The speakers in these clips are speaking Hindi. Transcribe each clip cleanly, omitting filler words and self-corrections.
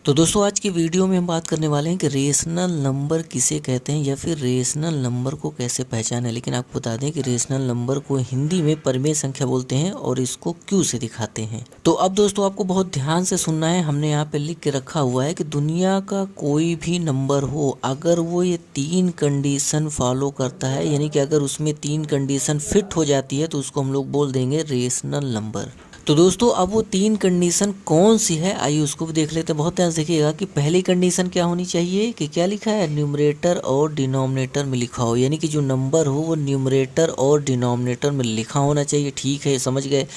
तो दोस्तों आज की वीडियो में हम बात करने वाले हैं कि रेशनल नंबर किसे कहते हैं या फिर रेशनल नंबर को कैसे पहचानें। लेकिन आपको बता दें कि रेशनल नंबर को हिंदी में परिमेय संख्या बोलते हैं और इसको क्यू से दिखाते हैं। तो अब दोस्तों आपको बहुत ध्यान से सुनना है। हमने यहाँ पे लिख के रखा हुआ है कि दुनिया का कोई भी नंबर हो, अगर वो ये 3 कंडीशन फॉलो करता है, यानी कि अगर उसमें 3 कंडीशन फिट हो जाती है तो उसको हम लोग बोल देंगे रेशनल नंबर। तो दोस्तों अब वो 3 कंडीशन कौन सी है, आइए उसको भी देख लेते हैं। बहुत ध्यान से देखिएगा कि पहली कंडीशन क्या होनी चाहिए कि क्या लिखा है, न्यूमरेटर और डिनोमिनेटर में लिखा हो, यानी कि जो नंबर हो वो न्यूमरेटर और डिनोमिनेटर में लिखा होना चाहिए। ठीक है, समझ गए।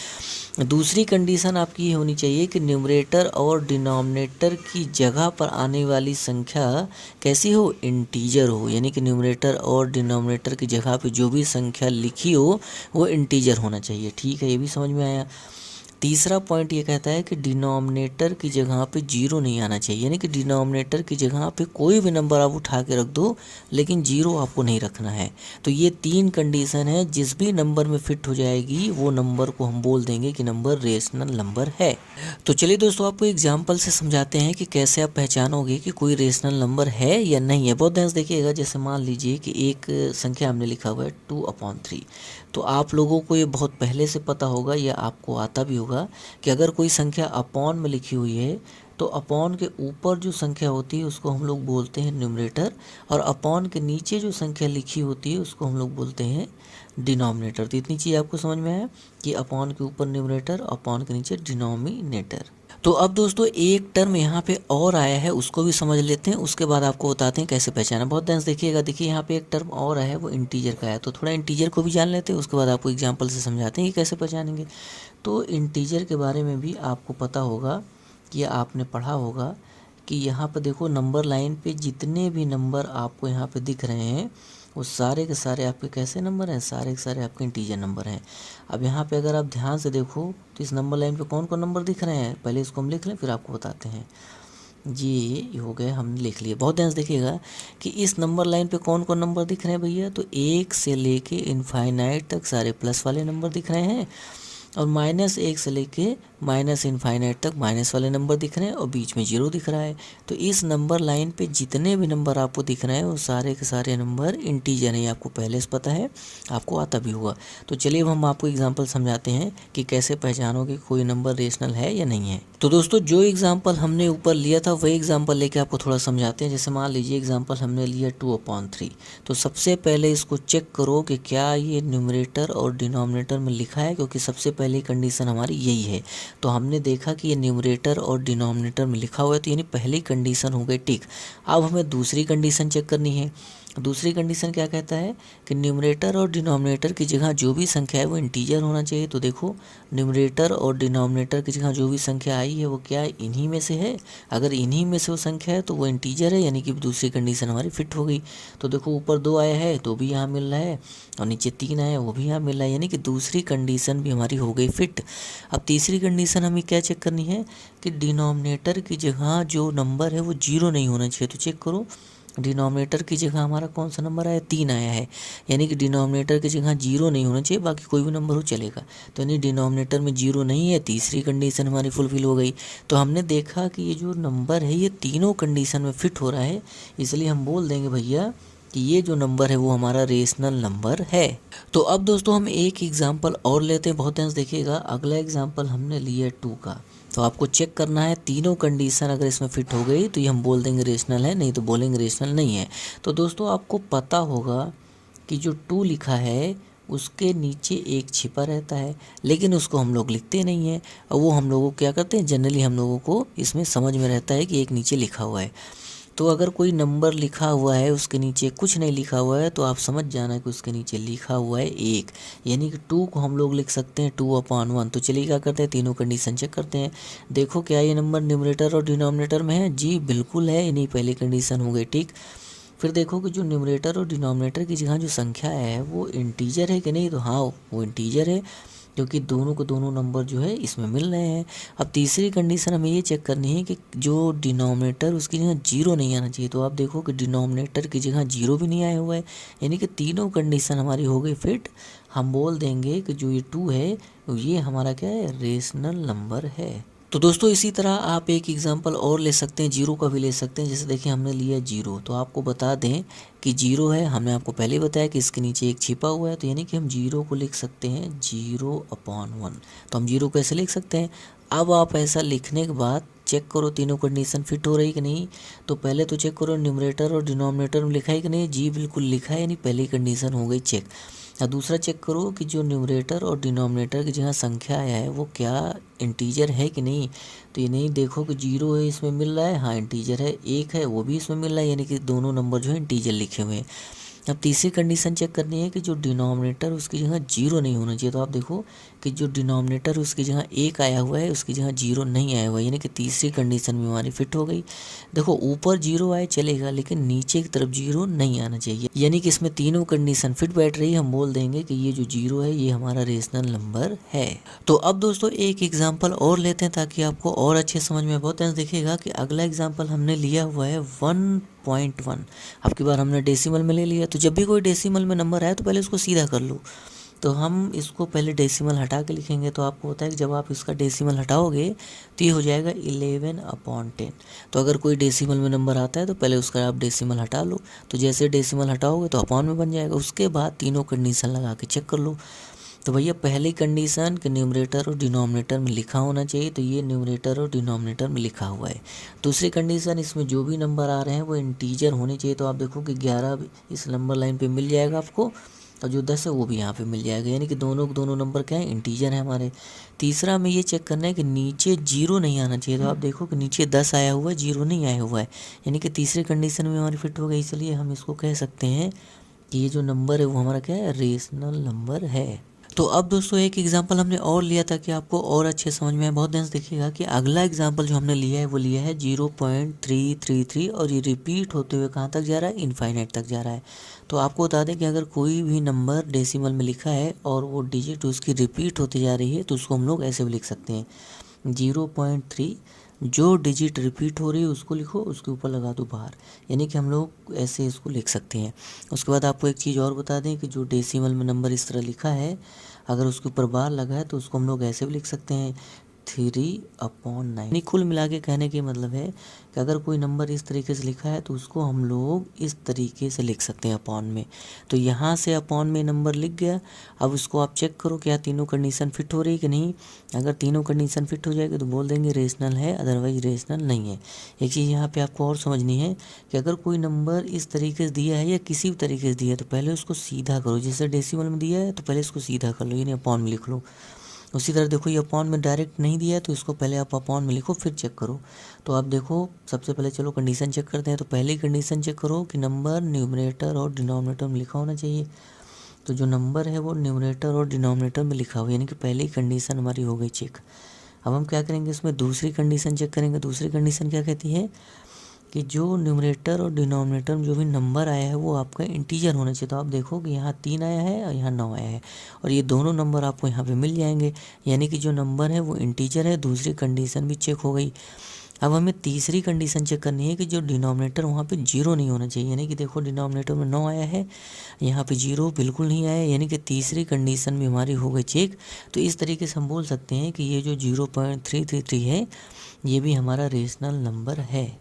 दूसरी कंडीशन आपकी ये होनी चाहिए कि न्यूमरेटर और डिनोमिनेटर की जगह पर आने वाली संख्या कैसी हो, इंटीजर हो, यानी कि न्यूमरेटर और डिनोमिनेटर की जगह पे जो भी संख्या लिखी हो वो इंटीजर होना चाहिए। ठीक है, ये भी समझ में आया। तीसरा पॉइंट ये कहता है कि डिनोमिनेटर की जगह पे जीरो नहीं आना चाहिए, यानी कि डिनोमिनेटर की जगह पे कोई भी नंबर आप उठा के रख दो लेकिन जीरो आपको नहीं रखना है। तो ये 3 कंडीशन है, जिस भी नंबर में फिट हो जाएगी वो नंबर को हम बोल देंगे कि नंबर रेशनल नंबर है। तो चलिए दोस्तों आपको एग्जाम्पल से समझाते हैं कि कैसे आप पहचानोगे कि कोई रेशनल नंबर है या नहीं है। बहुत ध्यान से देखिएगा। जैसे मान लीजिए कि एक संख्या हमने लिखा हुआ है 2/3। तो आप लोगों को ये बहुत पहले से पता होगा या आपको आता भी होगा कि अगर कोई संख्या अपॉन में लिखी हुई है तो अपॉन के ऊपर जो संख्या होती है उसको हम लोग बोलते हैं न्यूमरेटर, और अपॉन के नीचे जो संख्या लिखी होती है उसको हम लोग बोलते हैं डिनोमिनेटर। तो इतनी चीज़ आपको समझ में आया कि अपॉन के ऊपर न्यूमरेटर, अपॉन के नीचे डिनोमिनेटर। तो अब दोस्तों एक टर्म यहाँ पे और आया है, उसको भी समझ लेते हैं, उसके बाद आपको बताते हैं कैसे पहचाना। बहुत ध्यान से देखिएगा। देखिए यहाँ पे एक टर्म और आया है, वो इंटीजर का है। तो थोड़ा इंटीजर को भी जान लेते हैं, उसके बाद आपको एग्जांपल से समझाते हैं कि कैसे पहचानेंगे। तो इंटीजर के बारे में भी आपको पता होगा कि आपने पढ़ा होगा कि यहाँ पर देखो नंबर लाइन पे जितने भी नंबर आपको यहाँ पे दिख रहे हैं वो सारे के सारे आपके कैसे नंबर हैं, सारे के सारे आपके इंटीजर नंबर हैं। अब यहाँ पे अगर आप ध्यान से देखो तो इस नंबर लाइन पे कौन कौन नंबर दिख रहे हैं, पहले इसको हम लिख लें फिर आपको बताते हैं। ये हो गए, हमने लिख लिए। बहुत ध्यान से देखिएगा कि इस नंबर लाइन पे कौन कौन नंबर दिख रहे हैं भैया, तो 1 से लेके इनफाइनाइट तक सारे प्लस वाले नंबर दिख रहे हैं, और -1 से लेके -इनफाइनाइट तक माइनस वाले नंबर दिख रहे हैं, और बीच में जीरो दिख रहा है। तो इस नंबर लाइन पे जितने भी नंबर आपको दिख रहे हैं वो सारे के सारे नंबर इंटीजर हैं। आपको पहले से पता है, आपको आता भी हुआ। तो चलिए अब हम आपको एग्जांपल समझाते हैं कि कैसे पहचानोगे कोई नंबर रेशनल है या नहीं है। तो दोस्तों जो एग्जाम्पल हमने ऊपर लिया था वही एग्जाम्पल लेके आपको थोड़ा समझाते हैं। जैसे मान लीजिए एग्जाम्पल हमने लिया 2/3। तो सबसे पहले इसको चेक करो कि क्या ये न्यूमरेटर और डिनोमिनेटर में लिखा है, क्योंकि सबसे पहली कंडीशन हमारी यही है। तो हमने देखा कि ये न्यूमरेटर और डिनोमिनेटर में लिखा हुआ है, तो यानी पहली कंडीशन हो गई टिक। अब हमें दूसरी कंडीशन चेक करनी है। दूसरी कंडीशन क्या कहता है कि न्यूमरेटर और डिनोमिनेटर की जगह जो भी संख्या है वो इंटीजर होना चाहिए। तो देखो न्यूमरेटर और डिनोमिनेटर की जगह जो भी संख्या आई है वो क्या है, इन्हीं में से है। अगर इन्हीं में से वो संख्या है तो वो इंटीजर है, यानी कि दूसरी कंडीशन हमारी फिट हो गई। तो देखो ऊपर 2 आया है तो भी यहाँ मिल रहा है, और नीचे 3 आया वो भी यहाँ मिल रहा है, यानी कि दूसरी कंडीशन भी हमारी हो गई फिट। अब तीसरी कंडीशन हमें क्या चेक करनी है कि डिनोमिनेटर की जगह जो नंबर है वो जीरो नहीं होना चाहिए। तो चेक करो डिनोमिनेटर की जगह हमारा कौन सा नंबर आया, 3 आया है, यानी कि डिनोमिनेटर की जगह जीरो नहीं होना चाहिए, बाकी कोई भी नंबर हो चलेगा। तो यानी डिनोमिनेटर में जीरो नहीं है, तीसरी कंडीशन हमारी फुलफिल हो गई। तो हमने देखा कि ये जो नंबर है ये तीनों कंडीशन में फिट हो रहा है, इसलिए हम बोल देंगे भैया कि ये जो नंबर है वो हमारा रेशनल नंबर है। तो अब दोस्तों हम एक एग्जाम्पल और लेते हैं। बहुत ध्यान से देखिएगा। अगला एग्जाम्पल हमने लिया 2 का। तो आपको चेक करना है तीनों कंडीशन अगर इसमें फिट हो गई तो ये हम बोल देंगे रेशनल है, नहीं तो बोलेंगे रेशनल नहीं है। तो दोस्तों आपको पता होगा कि जो 2 लिखा है उसके नीचे एक छिपा रहता है, लेकिन उसको हम लोग लिखते नहीं हैं, और वो हम लोगों को क्या करते हैं, जनरली हम लोगों को इसमें समझ में रहता है कि एक नीचे लिखा हुआ है। तो अगर कोई नंबर लिखा हुआ है उसके नीचे कुछ नहीं लिखा हुआ है तो आप समझ जाना कि उसके नीचे लिखा हुआ है 1, यानी कि 2 को हम लोग लिख सकते हैं 2/1। तो चलिए क्या करते हैं, तीनों कंडीशन चेक करते हैं। देखो क्या ये नंबर न्यूमरेटर और डिनोमिनेटर में है, जी बिल्कुल है, यानी पहली कंडीशन हो गई ठीक। फिर देखो कि जो न्यूमरेटर और डिनोमिनेटर की जगह जो संख्या है वो इंटीजर है कि नहीं, तो हाँ वो इंटीजर है, क्योंकि दोनों को दोनों नंबर जो है इसमें मिल रहे हैं। अब तीसरी कंडीशन हमें ये चेक करनी है कि जो डिनोमिनेटर उसकी जगह जीरो नहीं आना चाहिए। तो आप देखो कि डिनोमिनेटर की जगह जीरो भी नहीं आया हुआ है, यानी कि तीनों कंडीशन हमारी हो गई फिट। हम बोल देंगे कि जो ये 2 है ये हमारा क्या है, रेशनल नंबर है। तो दोस्तों इसी तरह आप एक एग्जांपल और ले सकते हैं, जीरो का भी ले सकते हैं। जैसे देखिए हमने लिया जीरो, तो आपको बता दें कि जीरो है, हमने आपको पहले ही बताया कि इसके नीचे एक छिपा हुआ है, तो यानी कि हम जीरो को लिख सकते हैं 0/1। तो हम जीरो को ऐसे लिख सकते हैं। अब आप ऐसा लिखने के बाद चेक करो तीनों कंडीशन फिट हो रही कि नहीं। तो पहले तो चेक करो न्यूमरेटर और डिनोमिनेटर में लिखा है कि नहीं, जी बिल्कुल लिखा है, यानी पहली कंडीशन हो गई चेक। और दूसरा चेक करो कि जो न्यूमरेटर और डिनोमिनेटर की जगह संख्या आया है वो क्या इंटीजर है कि नहीं। तो ये नहीं, देखो कि जीरो है इसमें मिल रहा है, हाँ इंटीजर है, एक है वो भी इसमें मिल रहा है, यानी कि दोनों नंबर जो है इंटीजर लिखे हुए हैं। अब तीसरी कंडीशन चेक करनी है कि जो डिनोमिनेटर उसकी जगह जीरो नहीं होना चाहिए। तो आप देखो कि जो डिनोमिनेटर उसकी जगह एक आया हुआ है, उसकी जगह जीरो नहीं आया हुआ है, यानी कि तीसरी कंडीशन भी हमारी फिट हो गई। देखो ऊपर जीरो आए चलेगा, लेकिन नीचे की तरफ जीरो नहीं आना चाहिए, यानी कि इसमें तीनों कंडीशन फिट बैठ रही है। हम बोल देंगे कि ये जो जीरो है ये हमारा रेशनल नंबर है। तो अब दोस्तों एक एग्जाम्पल और लेते हैं ताकि आपको और अच्छे समझ में। बहुत ध्यान देखिएगा कि अगला एग्जाम्पल हमने लिया हुआ है 1.1। अब की बार हमने डेसिमल में ले लिया। तो जब भी कोई डेसिमल में नंबर आए तो पहले उसको सीधा कर लो। तो हम इसको पहले डेसिमल हटा के लिखेंगे। तो आपको होता है कि जब आप इसका डेसिमल हटाओगे तो ये हो जाएगा 11/10। तो अगर कोई डेसिमल में नंबर आता है तो पहले उसका आप डेसिमल हटा लो। तो जैसे डेसिमल हटाओगे तो अपॉन में बन जाएगा। उसके बाद तीनों कंडीशन लगा के चेक कर लो। तो भैया पहली कंडीशन कि न्यूमरेटर और डिनोमिनेटर में लिखा होना चाहिए, तो ये न्यूमरेटर और डिनोमिनेटर में लिखा हुआ है। दूसरी कंडीशन, इसमें जो भी नंबर आ रहे हैं वो इंटीजर होने चाहिए। तो आप देखो कि 11 इस नंबर लाइन पे मिल जाएगा आपको, और जो 10 है वो भी यहाँ पे मिल जाएगा, यानी कि दोनों नंबर क्या है, इंटीजर है हमारे। तीसरा में ये चेक करना है कि नीचे जीरो नहीं आना चाहिए। तो आप देखो कि नीचे 10 आया हुआ है, जीरो नहीं आया हुआ है, यानी कि तीसरी कंडीशन में हमारी फिट हो गई। इसलिए हम इसको कह सकते हैं कि ये जो नंबर है वो हमारा क्या है, रेशनल नंबर है। तो अब दोस्तों एक एग्जांपल हमने और लिया था कि आपको और अच्छे समझ में आए। बहुत ध्यान से देखिएगा कि अगला एग्जांपल जो हमने लिया है वो लिया है 0.333, और ये रिपीट होते हुए कहाँ तक जा रहा है, इनफाइनाइट तक जा रहा है। तो आपको बता दें कि अगर कोई भी नंबर डेसिमल में लिखा है और वो डिजिट उसकी रिपीट होती जा रही है तो उसको हम लोग ऐसे भी लिख सकते हैं 0.3, जो डिजिट रिपीट हो रही है उसको लिखो, उसके ऊपर लगा दो बार, यानी कि हम लोग ऐसे इसको लिख सकते हैं। उसके बाद आपको एक चीज़ और बता दें कि जो डेसिमल में नंबर इस तरह लिखा है, अगर उसके ऊपर बार लगा है तो उसको हम लोग ऐसे भी लिख सकते हैं 3/9। कुल मिला के कहने के मतलब है कि अगर कोई नंबर इस तरीके से लिखा है तो उसको हम लोग इस तरीके से लिख सकते हैं अपॉन में। तो यहाँ से अपॉन में नंबर लिख गया। अब उसको आप चेक करो क्या तीनों कंडीशन फिट हो रही है कि नहीं। अगर तीनों कंडीशन फिट हो जाएगी तो बोल देंगे रेशनल है, अदरवाइज रेशनल नहीं है। एक चीज़ यहाँ पे आपको और समझनी है कि अगर कोई नंबर इस तरीके से दिया है या किसी भी तरीके से दिया है तो पहले उसको सीधा करो। जैसे डेसिमल में दिया है तो पहले इसको सीधा कर लो, यानी अपॉन में लिख लो। उसी तरह देखो ये अपॉन में डायरेक्ट नहीं दिया है तो इसको पहले आप अपॉन में लिखो फिर चेक करो। तो आप देखो सबसे पहले चलो कंडीशन चेक करते हैं। तो पहली कंडीशन चेक करो कि नंबर न्यूमरेटर और डिनोमिनेटर में लिखा होना चाहिए। तो जो नंबर है वो न्यूमरेटर और डिनोमिनेटर में लिखा हुआ है, यानी कि पहली कंडीशन हमारी हो गई चेक। अब हम क्या करेंगे, इसमें दूसरी कंडीशन चेक करेंगे। दूसरी कंडीशन क्या कहती है कि जो न्यूमरेटर और डिनोमिनेटर में जो भी नंबर आया है वो आपका इंटीजर होना चाहिए। तो आप देखो कि यहाँ 3 आया है और यहाँ 9 आया है, और ये दोनों नंबर आपको यहाँ पे मिल जाएंगे, यानी कि जो नंबर है वो इंटीजर है। दूसरी कंडीशन भी चेक हो गई। अब हमें तीसरी कंडीशन चेक करनी है कि जो डिनोमिनेटर वहाँ पे जीरो नहीं होना चाहिए, यानी कि देखो डिनोमिनेटर में 9 आया है, यहाँ पे जीरो बिल्कुल नहीं आया, यानी कि तीसरी कंडीशन भी हमारी हो गई चेक। तो इस तरीके से हम बोल सकते हैं कि ये जो 0.333 है ये भी हमारा रेशनल नंबर है।